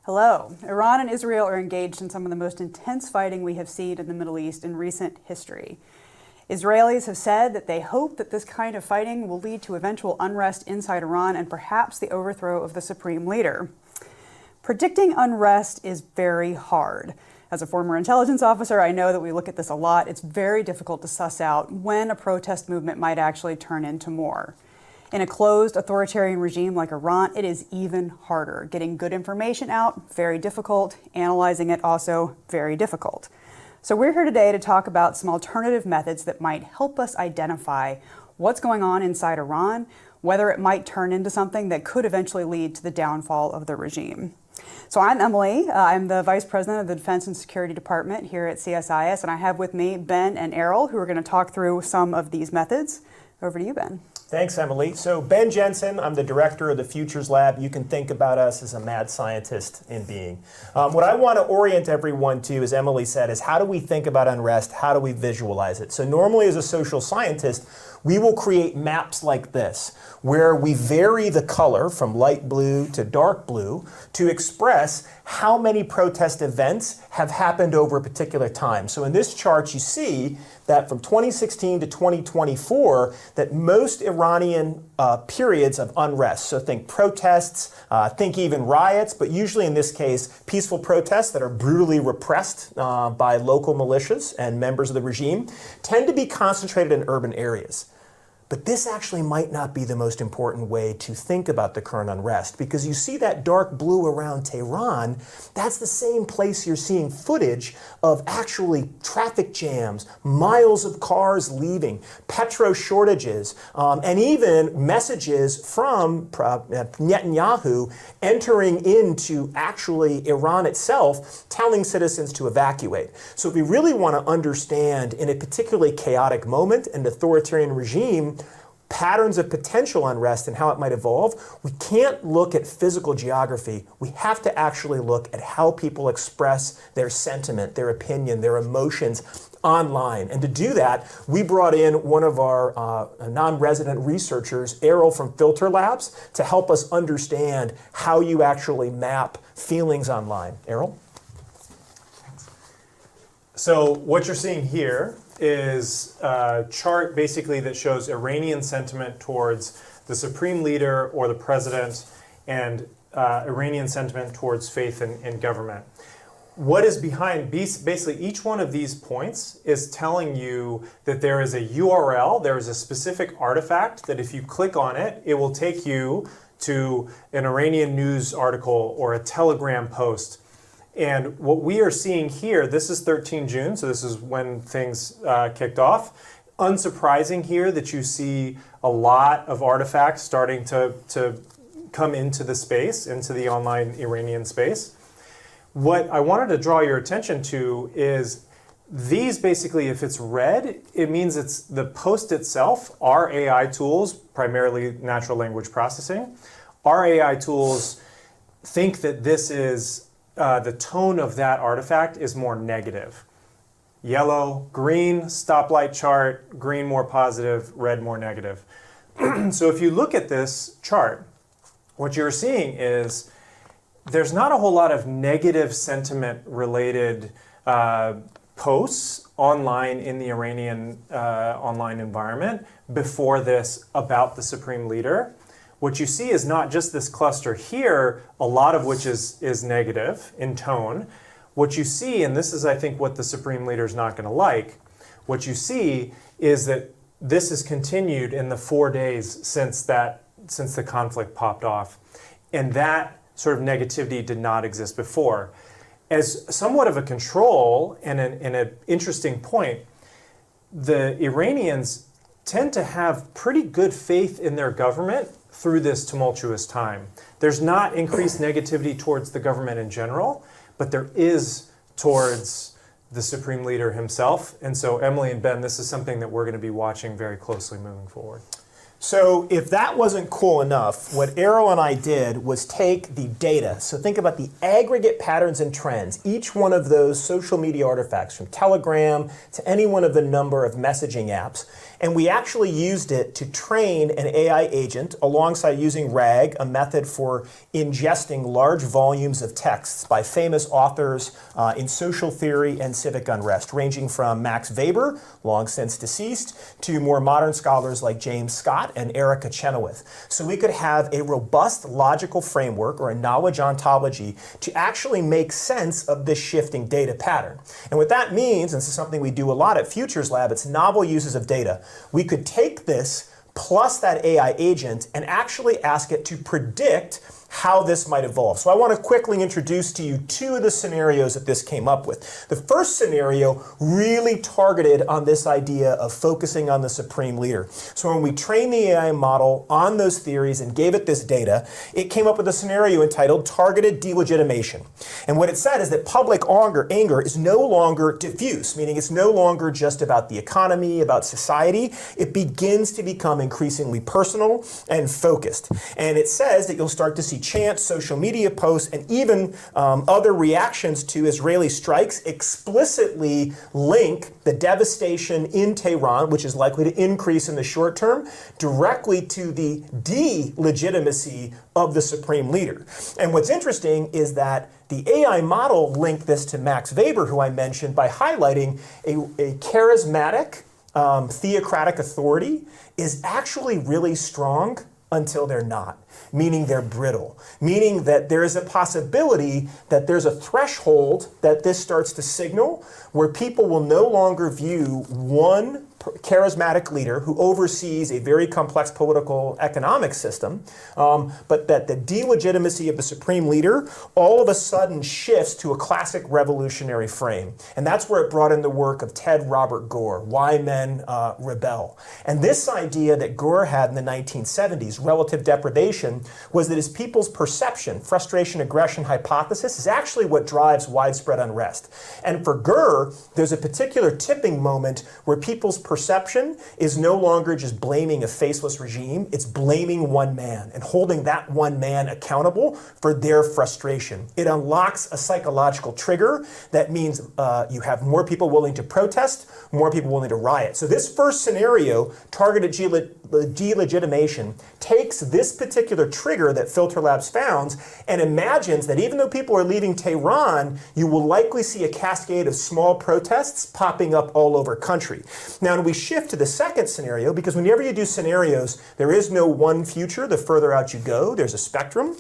Hello. Iran and Israel are engaged in some of the most intense fighting we have seen in the Middle East in recent history. Israelis have said that they hope that this kind of fighting will lead to eventual unrest inside Iran and perhaps the overthrow of the supreme leader. Predicting unrest is very hard. As a former intelligence officer, I know that we look at this a lot. It's very difficult to suss out when a protest movement might actually turn into more. In a closed authoritarian regime like Iran, it is even harder. Getting good information out, very difficult. Analyzing it, also very difficult. So we're here today to talk about some alternative methods that might help us identify what's going on inside Iran, whether it might turn into something that could eventually lead to the downfall of the regime. So I'm Emily. I'm the Vice President of the Defense and Security Department here at CSIS, and I have with me Ben and Errol, who are going to talk through some of these methods. Over to you, Ben. Thanks, Emily. So Ben Jensen, I'm the director of the Futures Lab. You can think about us as a mad scientist in being. What I want to orient everyone to, as Emily said, is how do we think about unrest? How do we visualize it? So normally as a social scientist, we will create maps like this, where we vary the color from light blue to dark blue to express how many protest events have happened over a particular time. So in this chart, you see that from 2016 to 2024, that most Iranian periods of unrest, so think protests, think even riots, but usually in this case, peaceful protests that are brutally repressed by local militias and members of the regime, tend to be concentrated in urban areas. But this actually might not be the most important way to think about the current unrest, because you see that dark blue around Tehran, that's the same place you're seeing footage of actually traffic jams, miles of cars leaving, petrol shortages, and even messages from Netanyahu entering into actually Iran itself, telling citizens to evacuate. So if we really want to understand in a particularly chaotic moment, an authoritarian regime, patterns of potential unrest and how it might evolve, we can't look at physical geography. We have to actually look at how people express their sentiment, their opinion, their emotions online. And to do that, we brought in one of our non-resident researchers, Errol from Filter Labs, to help us understand how you actually map feelings online. Errol? So what you're seeing here is a chart basically that shows Iranian sentiment towards the supreme leader or the president, and Iranian sentiment towards faith in government. What is behind basically each one of these points is telling you that there is a URL, there is a specific artifact that if you click on it, it will take you to an Iranian news article or a Telegram post. And what we are seeing here, this is 13 June, so this is when things kicked off. Unsurprising here that you see a lot of artifacts starting to come into the space, into the online Iranian space. What I wanted to draw your attention to is these basically, if it's red, it means it's the post itself. Our AI tools, primarily natural language processing, our AI tools think that this is the tone of that artifact is more negative. Yellow, green, stoplight chart, green more positive, red more negative. So if you look at this chart, what you're seeing is there's not a whole lot of negative sentiment related posts online in the Iranian online environment before this about the supreme leader. What you see is not just this cluster here, a lot of which is negative in tone. What you see, and this is I think what the supreme leader is not going to like, what you see is that this has continued in the 4 days since the conflict popped off. And that sort of negativity did not exist before. As somewhat of a control and an interesting point, the Iranians tend to have pretty good faith in their government through this tumultuous time. There's not increased negativity towards the government in general, but there is towards the supreme leader himself. And so Emily and Ben, this is something that we're going to be watching very closely moving forward. So if that wasn't cool enough, what Errol and I did was take the data. So think about the aggregate patterns and trends, each one of those social media artifacts, from Telegram to any one of the number of messaging apps, And we actually used it to train an AI agent alongside using RAG, a method for ingesting large volumes of texts by famous authors in social theory and civic unrest, ranging from Max Weber, long since deceased, to more modern scholars like James Scott and Erica Chenoweth. So we could have a robust logical framework or a knowledge ontology to actually make sense of this shifting data pattern. And what that means, and this is something we do a lot at Futures Lab, it's novel uses of data. We could take this plus that AI agent and actually ask it to predict how this might evolve. So I want to quickly introduce to you two of the scenarios that this came up with. The first scenario really targeted on this idea of focusing on the supreme leader. So when we trained the AI model on those theories and gave it this data, it came up with a scenario entitled targeted delegitimation. And what it said is that public anger is no longer diffuse, meaning it's no longer just about the economy, about society. It begins to become increasingly personal and focused. And it says that you'll start to see chants, social media posts, and even other reactions to Israeli strikes explicitly link the devastation in Tehran, which is likely to increase in the short term, directly to the delegitimacy of the supreme leader. And what's interesting is that the AI model linked this to Max Weber, who I mentioned, by highlighting a charismatic, theocratic authority is actually really strong until they're not, meaning they're brittle, meaning that there is a possibility that there's a threshold that this starts to signal where people will no longer view one charismatic leader who oversees a very complex political economic system, but that the delegitimacy of the supreme leader all of a sudden shifts to a classic revolutionary frame. And that's where it brought in the work of Ted Robert Gore, Why Men Rebel. And this idea that Gore had in the 1970s, relative deprivation, was that his people's perception, frustration, aggression hypothesis, is actually what drives widespread unrest. And for Gore, there's a particular tipping moment where people's perception is no longer just blaming a faceless regime, it's blaming one man and holding that one man accountable for their frustration. It unlocks a psychological trigger that means you have more people willing to protest, more people willing to riot. So this first scenario, targeted delegitimation, takes this particular trigger that Filter Labs found and imagines that even though people are leaving Tehran, you will likely see a cascade of small protests popping up all over country. Now, we shift to the second scenario, because whenever you do scenarios, there is no one future. The further out you go, there's a spectrum.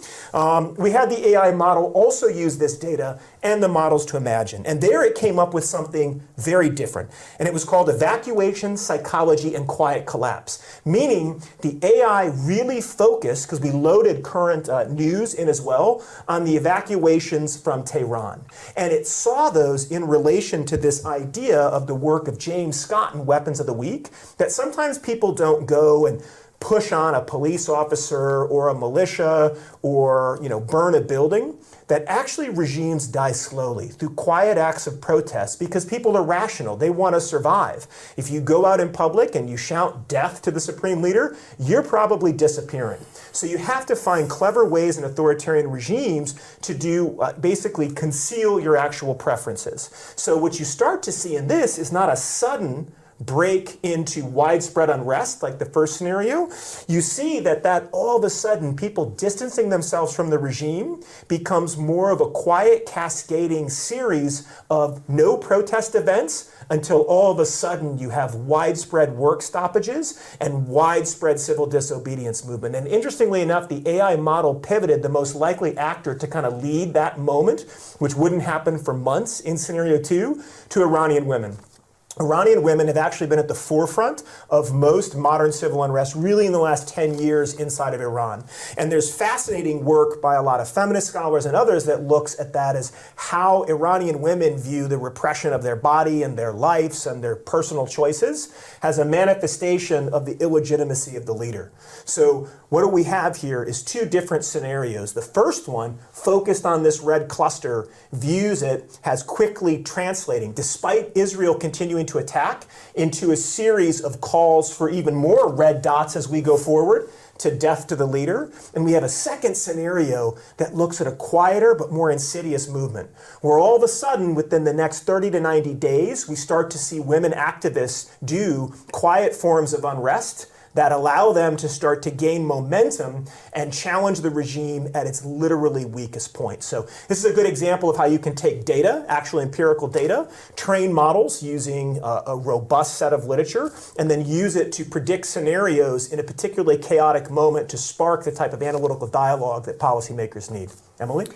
We had the AI model also use this data and the models to imagine. And there it came up with something very different. And it was called evacuation, psychology, and quiet collapse. Meaning the AI really focused, because we loaded current news in as well, on the evacuations from Tehran. And it saw those in relation to this idea of the work of James Scott in Weapons of the Week, that sometimes people don't go and push on a police officer or a militia or burn a building, that actually regimes die slowly through quiet acts of protest because people are rational. They want to survive. If you go out in public and you shout death to the supreme leader, you're probably disappearing. So you have to find clever ways in authoritarian regimes to do basically conceal your actual preferences. So what you start to see in this is not a sudden break into widespread unrest like the first scenario. You see that all of a sudden people distancing themselves from the regime becomes more of a quiet cascading series of no protest events until all of a sudden you have widespread work stoppages and widespread civil disobedience movement. And interestingly enough, the AI model pivoted the most likely actor to kind of lead that moment, which wouldn't happen for months in scenario 2, to Iranian women. Iranian women have actually been at the forefront of most modern civil unrest really in the last 10 years inside of Iran. And there's fascinating work by a lot of feminist scholars and others that looks at that as how Iranian women view the repression of their body and their lives and their personal choices as a manifestation of the illegitimacy of the leader. So what do we have here is two different scenarios. The first one, focused on this red cluster, views it as quickly translating, despite Israel continuing to attack, into a series of calls for even more red dots as we go forward. to death to the leader. And we have a second scenario that looks at a quieter but more insidious movement, where all of a sudden, within the next 30 to 90 days, we start to see women activists do quiet forms of unrest that allow them to start to gain momentum and challenge the regime at its literally weakest point. So this is a good example of how you can take data, actual empirical data, train models using a robust set of literature, and then use it to predict scenarios in a particularly chaotic moment to spark the type of analytical dialogue that policymakers need. Emily?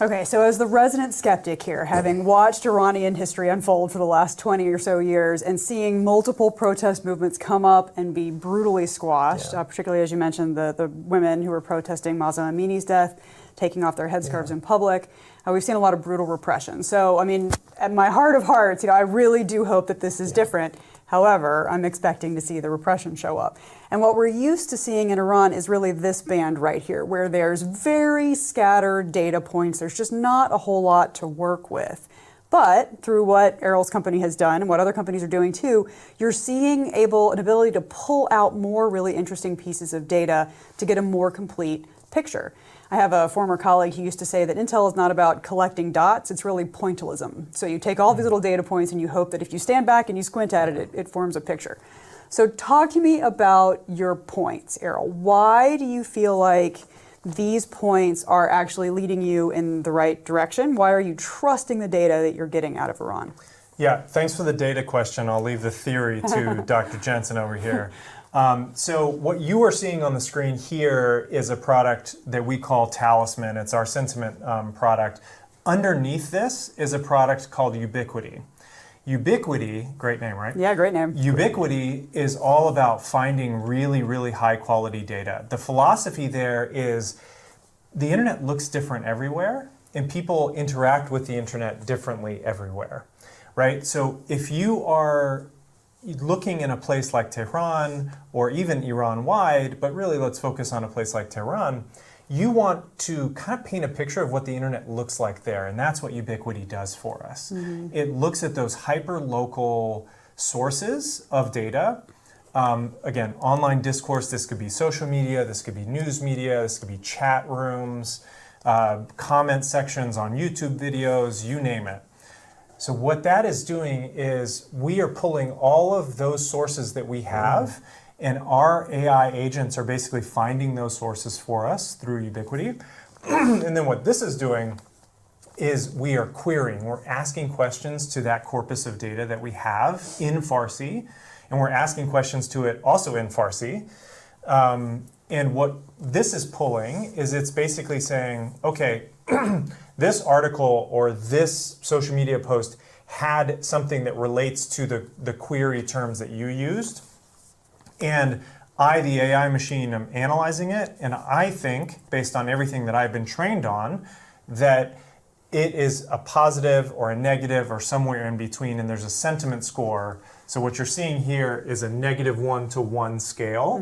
Okay, so as the resident skeptic here, having watched Iranian history unfold for the last 20 or so years and seeing multiple protest movements come up and be brutally squashed, particularly as you mentioned, the women who were protesting Mahsa Amini's death, taking off their headscarves in public, we've seen a lot of brutal repression. So, I mean, at my heart of hearts, I really do hope that this is different. However, I'm expecting to see the repression show up. And what we're used to seeing in Iran is really this band right here, where there's very scattered data points. There's just not a whole lot to work with. But through what Errol's company has done and what other companies are doing too, you're seeing an ability to pull out more really interesting pieces of data to get a more complete picture. I have a former colleague who used to say that Intel is not about collecting dots, it's really pointillism. So you take all these little data points and you hope that if you stand back and you squint at it, it forms a picture. So talk to me about your points, Errol. Why do you feel like these points are actually leading you in the right direction? Why are you trusting the data that you're getting out of Iran? Yeah, thanks for the data question. I'll leave the theory to Dr. Jensen over here. So what you are seeing on the screen here is a product that we call Talisman. It's our sentiment product. Underneath this is a product called Ubiquity. Ubiquity, great name, right? Yeah, great name. Ubiquity is all about finding really, really high quality data. The philosophy there is the internet looks different everywhere, and people interact with the internet differently everywhere, right? So if you are looking in a place like Tehran or even Iran-wide, but really let's focus on a place like Tehran, you want to kind of paint a picture of what the internet looks like there, and that's what Ubiquity does for us. It looks at those hyper-local sources of data. Again, online discourse, this could be social media, this could be news media, this could be chat rooms, comment sections on YouTube videos, you name it. So what that is doing is we are pulling all of those sources that we have, and our AI agents are basically finding those sources for us through Ubiquity. And then what this is doing is we are querying. We're asking questions to that corpus of data that we have in Farsi, and we're asking questions to it also in Farsi. And what this is pulling is it's basically saying, okay, this article or this social media post had something that relates to the query terms that you used. And I, the AI machine, am analyzing it, and I think, based on everything that I've been trained on, that it is a positive or a negative or somewhere in between, and there's a sentiment score. So what you're seeing here is a -1 to 1 scale,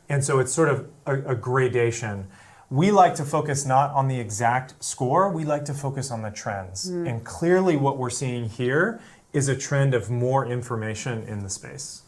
and so it's sort of a gradation. We like to focus not on the exact score, we like to focus on the trends. And clearly what we're seeing here is a trend of more information in the space.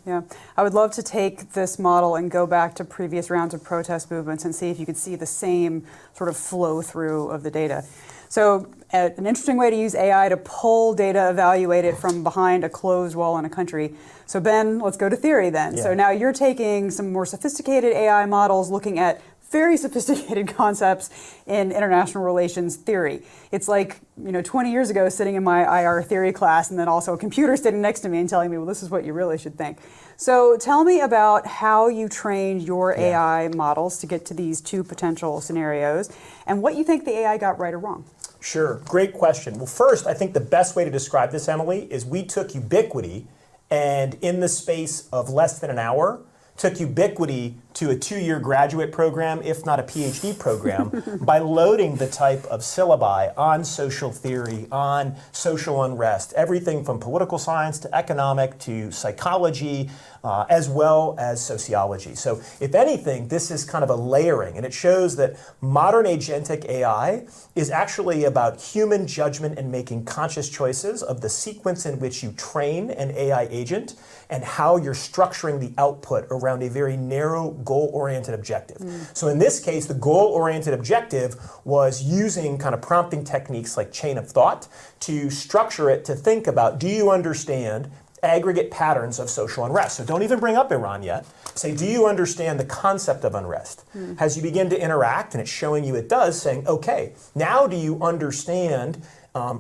Yeah, I would love to take this model and go back to previous rounds of protest movements and see if you could see the same sort of flow through of the data. So an interesting way to use AI to pull data, evaluate it from behind a closed wall in a country. So Ben, let's go to theory then. Yeah. So now you're taking some more sophisticated AI models looking at very sophisticated concepts in international relations theory. It's like, 20 years ago sitting in my IR theory class and then also a computer sitting next to me and telling me, well, this is what you really should think. So tell me about how you trained your AI models to get to these two potential scenarios and what you think the AI got right or wrong. Sure, great question. Well, first, I think the best way to describe this, Emily, is we took Ubiquity and in the space of less than an hour, took Ubiquity to a 2-year graduate program, if not a PhD program, by loading the type of syllabi on social theory, on social unrest, everything from political science to economic to psychology, as well as sociology. So if anything, this is kind of a layering, and it shows that modern agentic AI is actually about human judgment and making conscious choices of the sequence in which you train an AI agent and how you're structuring the output around a very narrow goal-oriented objective. So in this case, the goal-oriented objective was using kind of prompting techniques like chain of thought to structure it to think about, do you understand aggregate patterns of social unrest? So don't even bring up Iran yet. Say, do you understand the concept of unrest? As you begin to interact, and it's showing you it does, saying, okay, now do you understand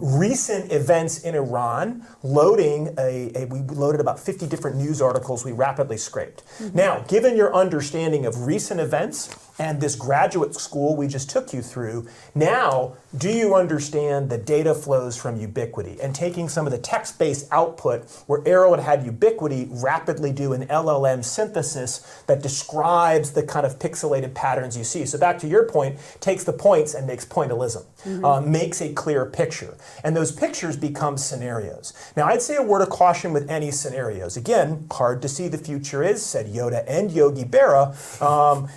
recent events in Iran, loading we loaded about 50 different news articles we rapidly scraped. Now, given your understanding of recent events and this graduate school we just took you through, now do you understand the data flows from Ubiquity? And taking some of the text-based output where Arrow had Ubiquity rapidly do an LLM synthesis that describes the kind of pixelated patterns you see. So back to your point, takes the points and makes pointillism, makes a clear picture. And those pictures become scenarios. Now, I'd say a word of caution with any scenarios. Again, hard to see the future is, said Yoda and Yogi Berra.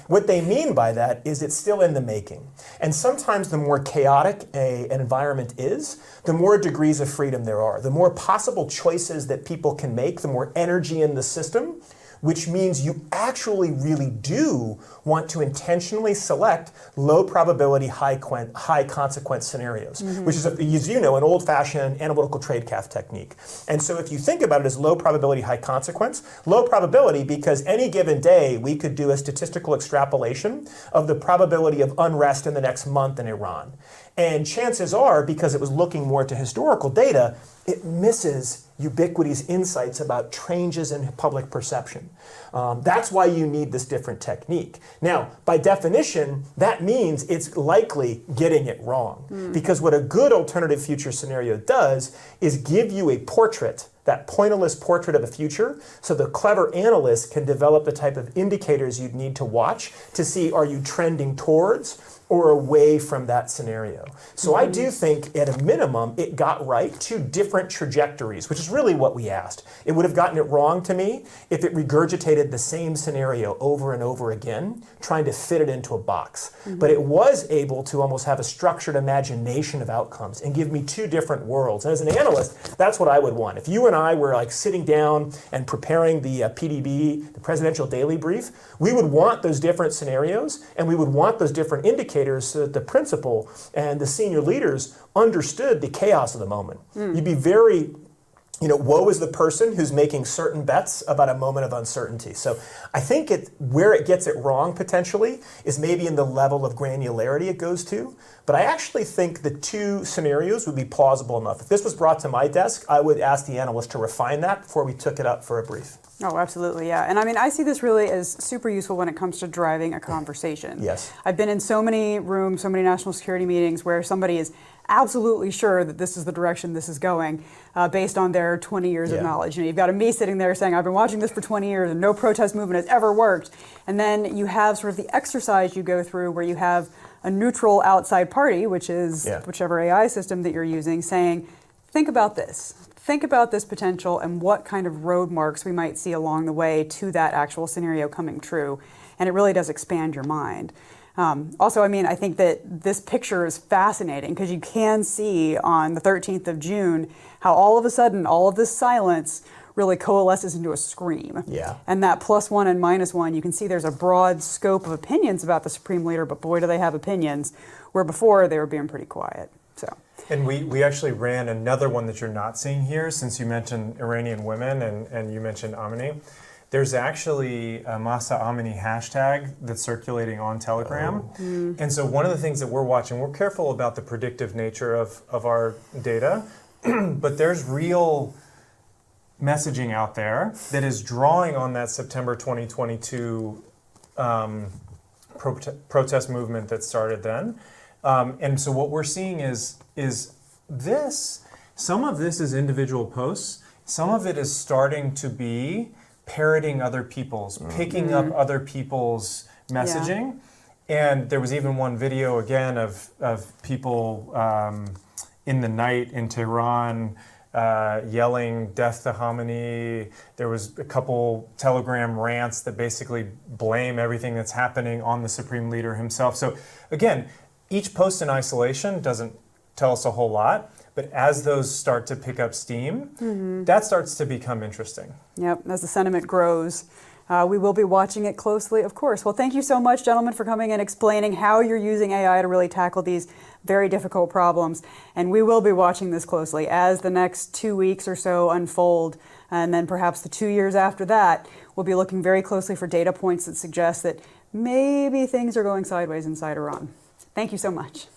What they mean by that is it's still in the making. And sometimes the more chaotic an environment is, the more degrees of freedom there are. The more possible choices that people can make, the more energy in the system, which means you actually really do want to intentionally select low probability, high consequence scenarios, which is, as you know, an old-fashioned analytical tradecraft technique. And so if you think about it as low probability, high consequence, low probability because any given day we could do a statistical extrapolation of the probability of unrest in the next month in Iran. And chances are, because it was looking more to historical data, it misses Ubiquity's insights about changes in public perception. That's why you need this different technique. Now, by definition, that means it's likely getting it wrong. Because what a good alternative future scenario does is give you a portrait, that pointillist portrait of a future, so the clever analyst can develop the type of indicators you'd need to watch to see, are you trending towards or away from that scenario. So I do think, at a minimum, it got right 2 different trajectories, which is really what we asked. It would have gotten it wrong to me if it regurgitated the same scenario over and over again, trying to fit it into a box. But it was able to almost have a structured imagination of outcomes and give me 2 different worlds. And as an analyst, that's what I would want. If you and I were like sitting down and preparing the PDB, the Presidential Daily Brief, we would want those different scenarios and we would want those different indicators so that the principal and the senior leaders understood the chaos of the moment. You'd be very, woe is the person who's making certain bets about a moment of uncertainty. So I think where it gets it wrong potentially is maybe in the level of granularity it goes to. But I actually think the 2 scenarios would be plausible enough. If this was brought to my desk, I would ask the analyst to refine that before we took it up for a brief. Oh, absolutely, yeah. And I mean, I see this really as super useful when it comes to driving a conversation. Yes. I've been in so many rooms, so many national security meetings where somebody is absolutely sure that this is the direction this is going based on their 20 years of knowledge. You've got me sitting there saying, I've been watching this for 20 years and no protest movement has ever worked. And then you have sort of the exercise you go through where you have a neutral outside party, which is whichever AI system that you're using, saying, think about this. Think about this potential and what kind of road marks we might see along the way to that actual scenario coming true. And it really does expand your mind. Also, I mean, I think that this picture is fascinating because you can see on the 13th of June how all of a sudden all of this silence really coalesces into a scream. Yeah. And that +1 and -1, you can see there's a broad scope of opinions about the Supreme Leader, but boy, do they have opinions, where before they were being pretty quiet. So. And we actually ran another one that you're not seeing here, since you mentioned Iranian women and you mentioned Amini. There's actually a Masa Amini hashtag that's circulating on Telegram. And so one of the things that we're watching, we're careful about the predictive nature of our data, but there's real messaging out there that is drawing on that September 2022 protest movement that started then. And so what we're seeing is this, some of this is individual posts, some of it is starting to be parroting other people's, picking up other people's messaging. And there was even one video again of people in the night in Tehran yelling death to Khamenei. There was a couple Telegram rants that basically blame everything that's happening on the Supreme Leader himself. So again, each post in isolation doesn't tell us a whole lot, but as those start to pick up steam, that starts to become interesting. Yep, as the sentiment grows, We will be watching it closely, of course. Well, thank you so much, gentlemen, for coming and explaining how you're using AI to really tackle these very difficult problems. And we will be watching this closely as the next 2 weeks or so unfold. And then perhaps the 2 years after that, we'll be looking very closely for data points that suggest that maybe things are going sideways inside Iran. Thank you so much.